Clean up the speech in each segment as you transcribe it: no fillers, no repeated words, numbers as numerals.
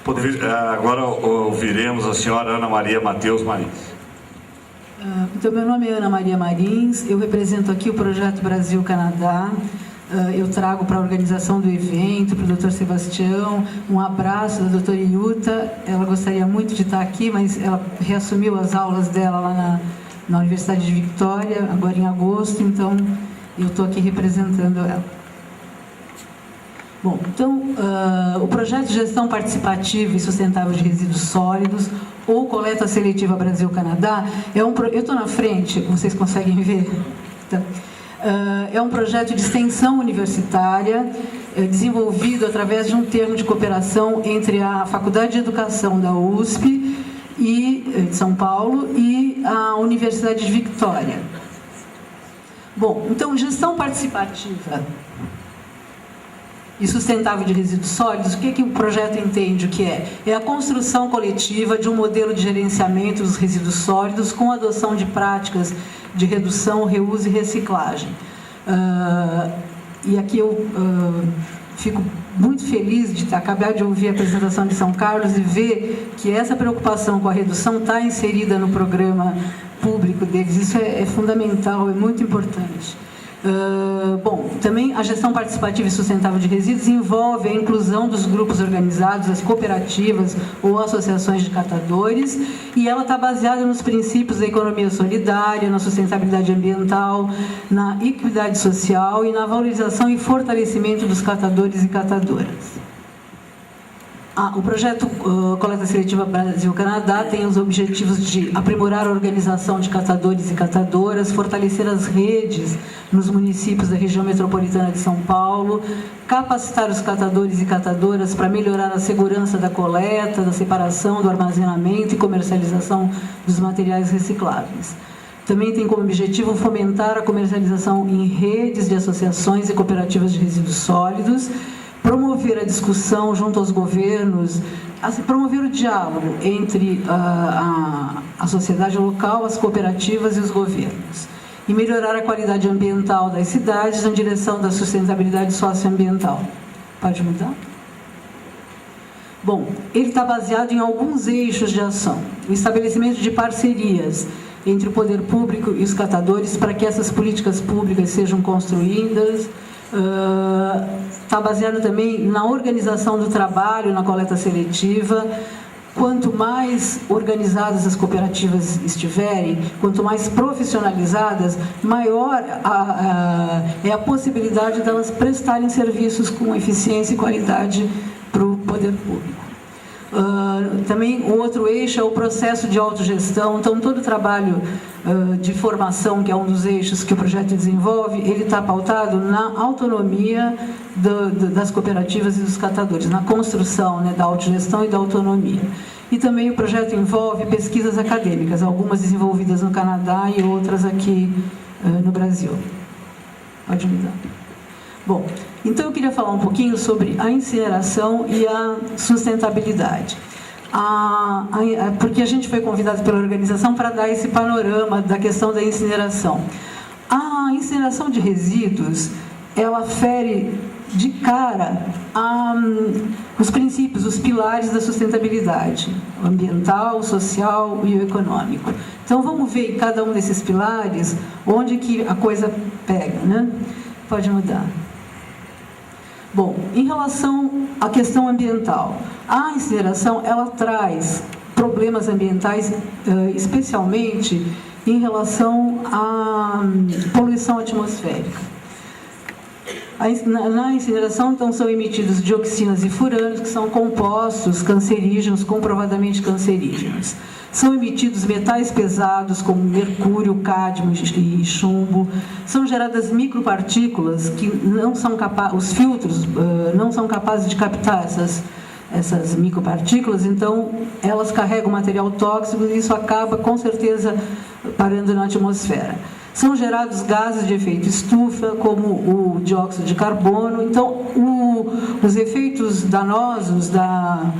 Agora ouviremos a senhora Ana Maria Matheus Marins. Então, meu nome é Ana Maria Marins, eu represento aqui o Projeto Brasil-Canadá. Eu trago para a organização do evento, para o Dr. Sebastião, um abraço da doutora Yuta. Ela gostaria muito de estar aqui, mas ela reassumiu as aulas dela lá na Universidade de Victoria, agora em agosto, então eu estou aqui representando ela. Bom, então, o projeto de gestão participativa e sustentável de resíduos sólidos, ou coleta seletiva Brasil-Canadá, eu estou na frente, vocês conseguem ver? Tá. É um projeto de extensão universitária, desenvolvido através de um termo de cooperação entre a Faculdade de Educação da USP, de São Paulo, e a Universidade de Victoria. Bom, então, gestão participativa e sustentável de resíduos sólidos, o que o projeto entende o que é? É a construção coletiva de um modelo de gerenciamento dos resíduos sólidos com a adoção de práticas de redução, reuso e reciclagem. E aqui eu fico muito feliz de acabar de ouvir a apresentação de São Carlos e ver que essa preocupação com a redução está inserida no programa público deles. Isso é fundamental, é muito importante. Bom, também a gestão participativa e sustentável de resíduos envolve a inclusão dos grupos organizados, as cooperativas ou associações de catadores, e ela está baseada nos princípios da economia solidária, na sustentabilidade ambiental, na equidade social e na valorização e fortalecimento dos catadores e catadoras. O projeto Coleta Seletiva Brasil-Canadá tem os objetivos de aprimorar a organização de catadores e catadoras, fortalecer as redes nos municípios da região metropolitana de São Paulo, capacitar os catadores e catadoras para melhorar a segurança da coleta, da separação, do armazenamento e comercialização dos materiais recicláveis. Também tem como objetivo fomentar a comercialização em redes de associações e cooperativas de resíduos sólidos, promover a discussão junto aos governos, promover o diálogo entre a sociedade local, as cooperativas e os governos, e melhorar a qualidade ambiental das cidades na direção da sustentabilidade socioambiental. Pode mudar? Bom, ele está baseado em alguns eixos de ação. O estabelecimento de parcerias entre o poder público e os catadores para que essas políticas públicas sejam construídas. Está baseado também na organização do trabalho na coleta seletiva. Quanto mais organizadas as cooperativas estiverem, quanto mais profissionalizadas, maior é a possibilidade delas prestarem serviços com eficiência e qualidade para o poder público. Também o outro eixo é o processo de autogestão. Então, todo o trabalho de formação, que é um dos eixos que o projeto desenvolve, ele está pautado na autonomia das cooperativas e dos catadores, na construção, né, da autogestão e da autonomia. E também o projeto envolve pesquisas acadêmicas, algumas desenvolvidas no Canadá e outras aqui no Brasil. Pode mudar. Bom, então eu queria falar um pouquinho sobre a incineração e a sustentabilidade. Porque a gente foi convidado pela organização para dar esse panorama da questão da incineração. A incineração de resíduos, ela fere de cara os princípios, os pilares da sustentabilidade, o ambiental, o social e o econômico. Então vamos ver em cada um desses pilares onde que a coisa pega, né? Pode mudar. Bom, em relação à questão ambiental, a incineração, ela traz problemas ambientais, especialmente em relação à poluição atmosférica. Na incineração, então, são emitidos dioxinas e furanos, que são compostos cancerígenos, comprovadamente cancerígenos. São emitidos metais pesados, como mercúrio, cádmio e chumbo. São geradas micropartículas que não são os filtros não são capazes de captar essas micropartículas, então elas carregam material tóxico e isso acaba, com certeza, parando na atmosfera. são gerados gases de efeito estufa, como o dióxido de carbono. Então, os efeitos danosos da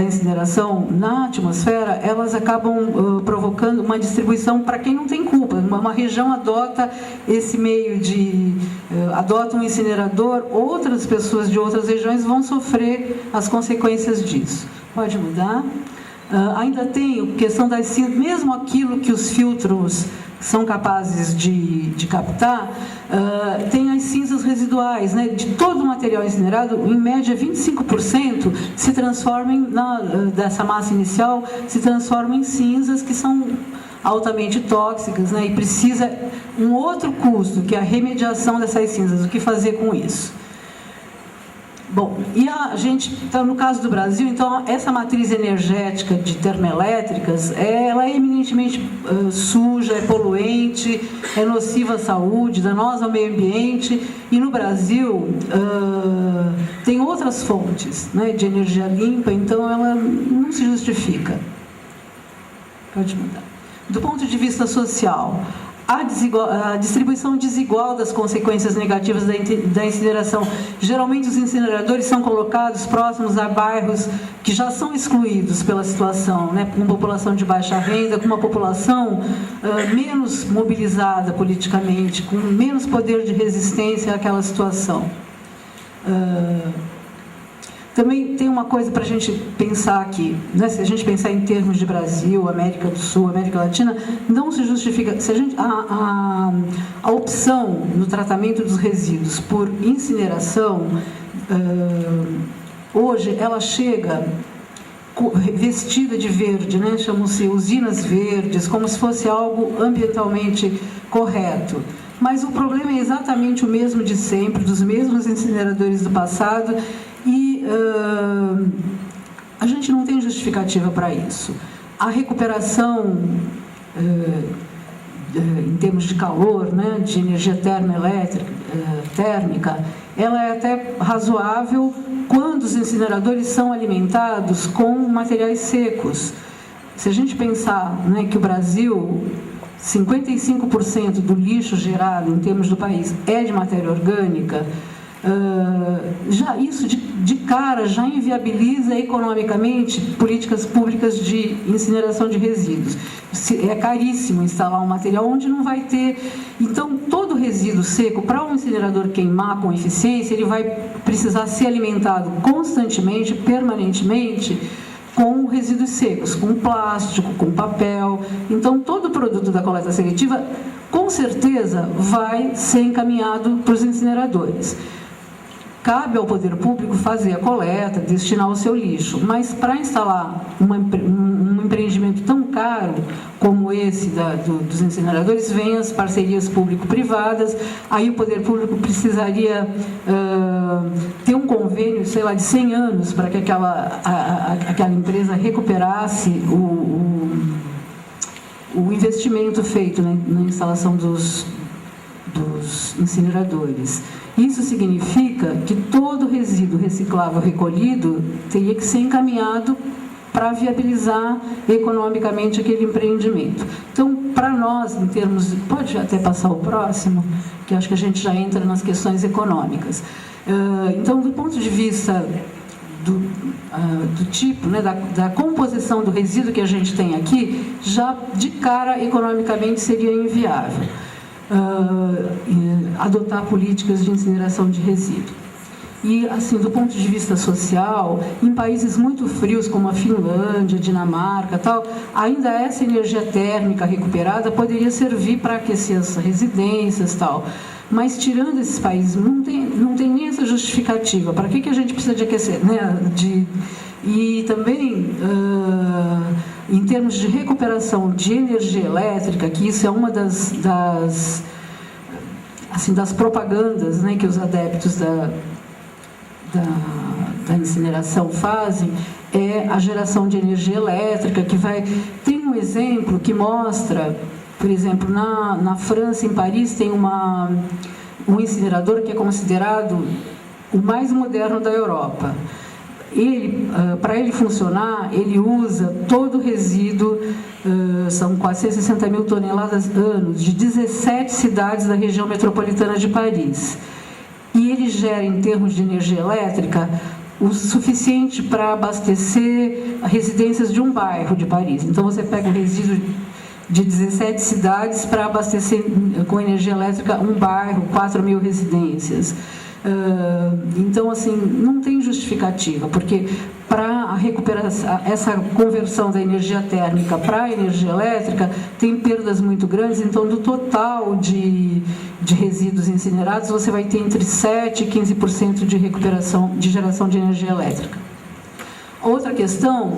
incineração na atmosfera, elas acabam provocando uma distribuição para quem não tem culpa. Uma região adota esse meio adota um incinerador, outras pessoas de outras regiões vão sofrer as consequências disso. Pode mudar? Ainda tem a questão das cinzas, mesmo aquilo que os filtros são capazes de captar, tem as cinzas residuais, né? De todo o material incinerado, em média 25% se transformam dessa massa inicial, se transformam em cinzas que são altamente tóxicas, né? E precisa um outro custo, que é a remediação dessas cinzas. O que fazer com isso? Bom, e a gente, então, no caso do Brasil, então, essa matriz energética de termoelétricas, ela é eminentemente suja, é poluente, é nociva à saúde, danosa ao meio ambiente, e no Brasil tem outras fontes, né, de energia limpa, então ela não se justifica. Pode mudar. Do ponto de vista social, a distribuição desigual das consequências negativas da incineração. Geralmente os incineradores são colocados próximos a bairros que já são excluídos pela situação, né? Com população de baixa renda, com uma população menos mobilizada politicamente, com menos poder de resistência àquela situação. Também tem uma coisa para a gente pensar aqui, né? Se a gente pensar em termos de Brasil, América do Sul, América Latina, não se justifica. Se a opção no tratamento dos resíduos por incineração, hoje ela chega vestida de verde, né? Chamam-se usinas verdes, como se fosse algo ambientalmente correto. Mas o problema é exatamente o mesmo de sempre, dos mesmos incineradores do passado, e a gente não tem justificativa para isso. A recuperação em termos de calor, né, de energia térmica, ela é até razoável quando os incineradores são alimentados com materiais secos. Se a gente pensar, né, que o Brasil, 55% do lixo gerado em termos do país é de matéria orgânica, já isso de cara já inviabiliza economicamente políticas públicas de incineração de resíduos. É caríssimo instalar um material onde não vai ter. Então, todo resíduo seco, para um incinerador queimar com eficiência, ele vai precisar ser alimentado constantemente, permanentemente, com resíduos secos, com plástico, com papel. Então, todo produto da coleta seletiva, com certeza, vai ser encaminhado para os incineradores. Cabe ao poder público fazer a coleta, destinar o seu lixo, mas para instalar um empreendimento tão caro como esse dos incineradores, vem as parcerias público-privadas, aí o poder público precisaria ter um convênio, sei lá, de 100 anos para que aquela empresa recuperasse o investimento feito na instalação dos incineradores. Isso significa que todo resíduo reciclável recolhido teria que ser encaminhado para viabilizar economicamente aquele empreendimento. Então, para nós, em termos... Pode até passar o próximo, que acho que a gente já entra nas questões econômicas. Então, do ponto de vista do tipo, né, da composição do resíduo que a gente tem aqui, já de cara, economicamente, seria inviável adotar políticas de incineração de resíduo. E, assim, do ponto de vista social, em países muito frios como a Finlândia, Dinamarca, tal, ainda essa energia térmica recuperada poderia servir para aquecer as residências, tal. Mas, tirando esses países, não tem nem essa justificativa. Para que a gente precisa de aquecer, né? E também, em termos de recuperação de energia elétrica, que isso é uma das propagandas, né, que os adeptos da incineração fazem, é a geração de energia elétrica, que vai... Tem um exemplo que mostra, por exemplo, na França, em Paris, tem um incinerador que é considerado o mais moderno da Europa. para ele funcionar, ele usa todo o resíduo, são 460 mil toneladas ano, de 17 cidades da região metropolitana de Paris. E ele gera, em termos de energia elétrica, o suficiente para abastecer residências de um bairro de Paris. Então, você pega o resíduo de 17 cidades para abastecer com energia elétrica um bairro, 4 mil residências. Então, assim, não tem justificativa, porque para recuperar essa conversão da energia térmica para a energia elétrica tem perdas muito grandes. Então, do total de resíduos incinerados, você vai ter entre 7% e 15% de recuperação de geração de energia elétrica. Outra questão,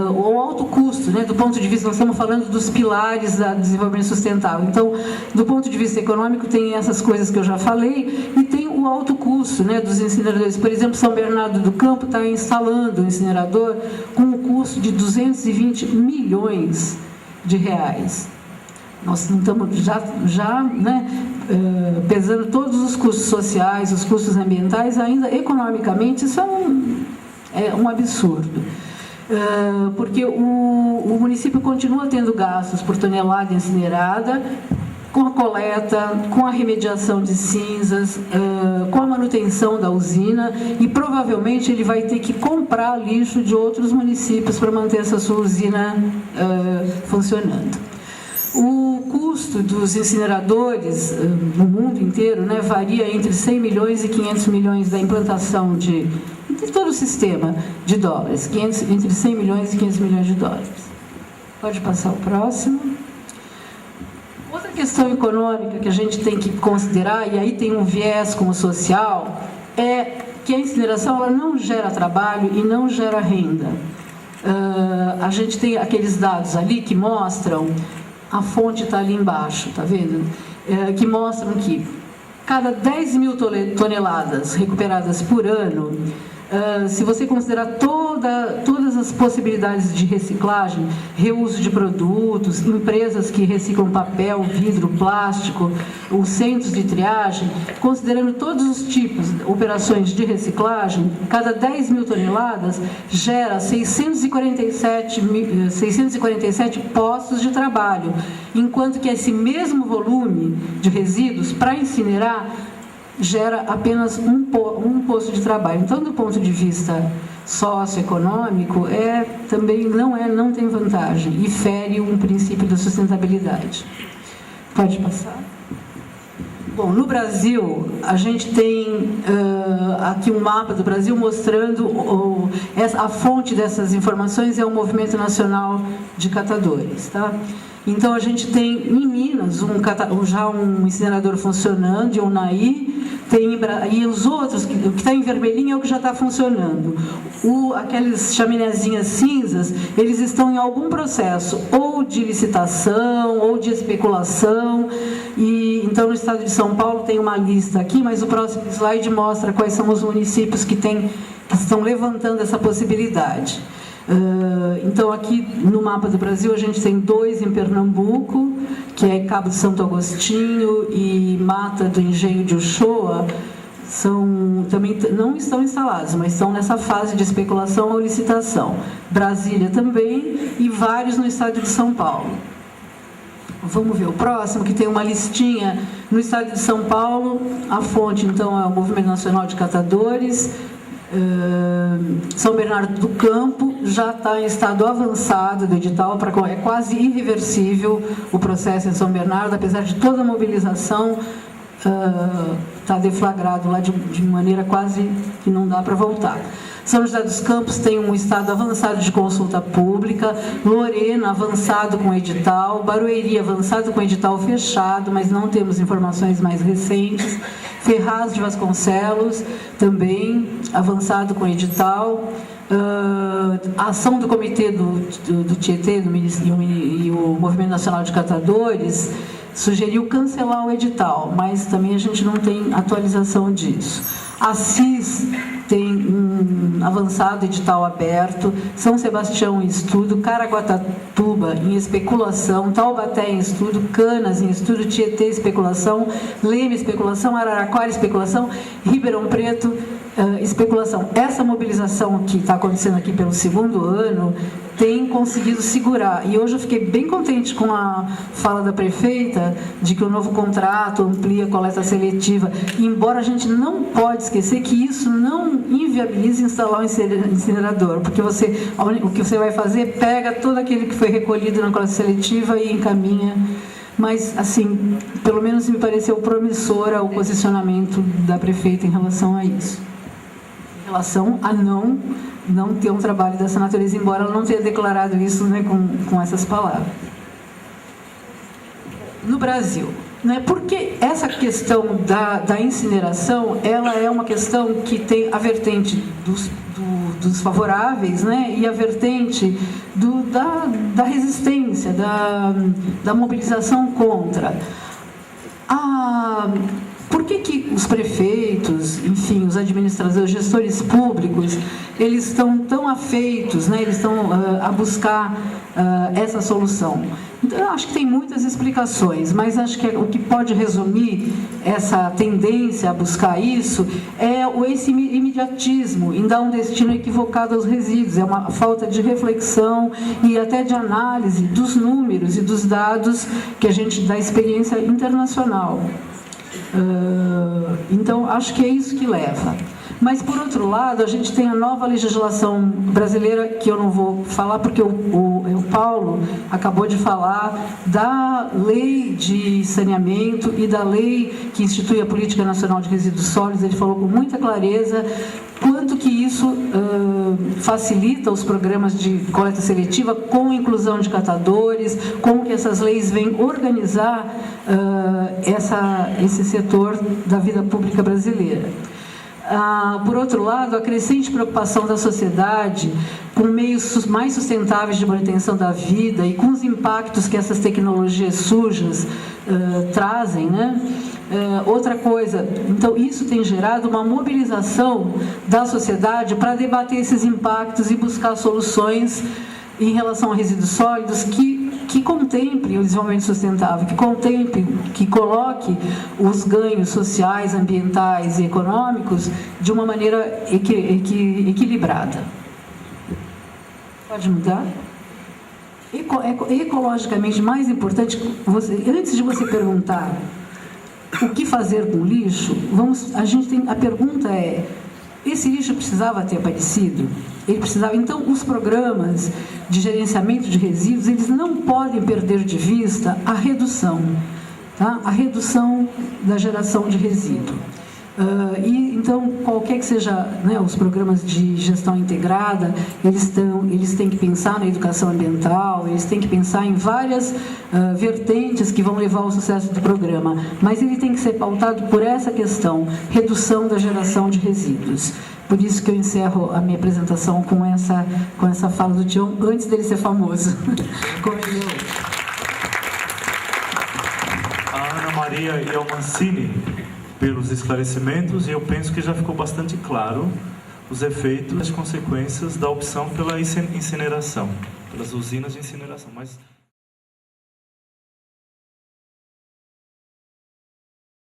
o alto custo, né, do ponto de vista, nós estamos falando dos pilares do desenvolvimento sustentável. Então, do ponto de vista econômico, tem essas coisas que eu já falei, e tem o alto custo, né, dos incineradores. Por exemplo, São Bernardo do Campo está instalando um incinerador com um custo de 220 milhões de reais. Nós não estamos já né, pesando todos os custos sociais, os custos ambientais, ainda economicamente, isso é um absurdo, porque o município continua tendo gastos por tonelada incinerada, com a coleta, com a remediação de cinzas, com a manutenção da usina, e provavelmente ele vai ter que comprar lixo de outros municípios para manter essa sua usina funcionando. O custo dos incineradores no mundo inteiro, né, varia entre 100 milhões e 500 milhões da implantação de todo o sistema de dólares, entre 100 milhões e 500 milhões de dólares. Pode passar o próximo. Outra questão econômica que a gente tem que considerar, e aí tem um viés como social, é que a incineração ela não gera trabalho e não gera renda. A gente tem aqueles dados ali que mostram, a fonte está ali embaixo, está vendo? Que mostram que cada 10 mil toneladas recuperadas por ano, se você considerar todas as possibilidades de reciclagem, reuso de produtos, empresas que reciclam papel, vidro, plástico, os centros de triagem, considerando todos os tipos de operações de reciclagem, cada 10 mil toneladas gera 647 postos de trabalho, enquanto que esse mesmo volume de resíduos, para incinerar, gera apenas um posto de trabalho. Então, do ponto de vista socioeconômico, também não tem vantagem e fere um princípio da sustentabilidade. Pode passar. Bom, no Brasil, a gente tem aqui um mapa do Brasil mostrando a fonte dessas informações é o Movimento Nacional de Catadores, tá? Então, a gente tem em Minas já um incinerador funcionando, de Unai, e os outros, o que está em vermelhinho é o que já está funcionando. Aquelas chaminézinhas cinzas, eles estão em algum processo, ou de licitação, ou de especulação. E então, no estado de São Paulo, tem uma lista aqui, mas o próximo slide mostra quais são os municípios que estão levantando essa possibilidade. Então, aqui no mapa do Brasil, a gente tem 2 em Pernambuco, que é Cabo de Santo Agostinho e Mata do Engenho de Uchoa, também não estão instalados, mas estão nessa fase de especulação ou licitação. Brasília também, e vários no estado de São Paulo. Vamos ver o próximo, que tem uma listinha. No estado de São Paulo, a fonte, então, é o Movimento Nacional de Catadores. São Bernardo do Campo já está em estado avançado do edital, é quase irreversível o processo em São Bernardo, apesar de toda a mobilização, está deflagrado lá de maneira quase que não dá para voltar. São José dos Campos tem um estado avançado de consulta pública, Lorena avançado com edital, Barueri avançado com edital fechado, mas não temos informações mais recentes, Ferraz de Vasconcelos também avançado com edital, a ação do Comitê do Tietê e o Movimento Nacional de Catadores sugeriu cancelar o edital, mas também a gente não tem atualização disso. A CIS tem um avançado edital aberto, São Sebastião em estudo, Caraguatatuba em especulação, Taubaté em estudo, Canas em estudo, Tietê especulação, Leme especulação, Araraquara especulação, Ribeirão Preto especulação. Essa mobilização que está acontecendo aqui pelo segundo ano tem conseguido segurar. E hoje eu fiquei bem contente com a fala da prefeita de que o novo contrato amplia a coleta seletiva, embora a gente não pode esquecer que isso não inviabilize instalar um incinerador, porque o que você vai fazer é pega todo aquele que foi recolhido na coleta seletiva e encaminha. Mas, assim, pelo menos me pareceu promissor o posicionamento da prefeita em relação a isso. Em relação a não ter um trabalho dessa natureza, embora ela não tenha declarado isso, né, com essas palavras. No Brasil, né, porque essa questão da incineração, ela é uma questão que tem a vertente dos favoráveis, né, e a vertente da resistência, da mobilização contra. Por que os prefeitos, enfim, os administradores, os gestores públicos, eles estão tão afeitos, né, eles estão a buscar essa solução? Então, eu acho que tem muitas explicações, mas acho que o que pode resumir essa tendência a buscar isso é esse imediatismo em dar um destino equivocado aos resíduos, é uma falta de reflexão e até de análise dos números e dos dados que a gente da experiência internacional. Então, acho que é isso que leva. Mas, por outro lado, a gente tem a nova legislação brasileira, que eu não vou falar, porque o Paulo acabou de falar da lei de saneamento e da lei que institui a Política Nacional de Resíduos Sólidos. Ele falou com muita clareza quanto que isso facilita os programas de coleta seletiva com inclusão de catadores, como que essas leis vêm organizar esse setor da vida pública brasileira. Por outro lado, a crescente preocupação da sociedade com meios mais sustentáveis de manutenção da vida e com os impactos que essas tecnologias sujas trazem, né? Outra coisa, então isso tem gerado uma mobilização da sociedade para debater esses impactos e buscar soluções em relação a resíduos sólidos que contemple o desenvolvimento sustentável, que contemple, que coloque os ganhos sociais, ambientais e econômicos de uma maneira equilibrada. Pode mudar? Ecologicamente mais importante, antes de você perguntar o que fazer com o lixo, a pergunta é: esse lixo precisava ter aparecido? Ele precisava. Então, os programas de gerenciamento de resíduos, eles não podem perder de vista a redução, tá? A redução da geração de resíduo. Então, qualquer que seja, né, os programas de gestão integrada, eles têm que pensar na educação ambiental, eles têm que pensar em várias vertentes que vão levar ao sucesso do programa, mas ele tem que ser pautado por essa questão, redução da geração de resíduos. Por isso que eu encerro a minha apresentação com essa fala do Tião, antes dele ser famoso. Como ele A Ana Maria Ielmancini, pelos esclarecimentos, e eu penso que já ficou bastante claro os efeitos e as consequências da opção pela incineração, pelas usinas de incineração. Mas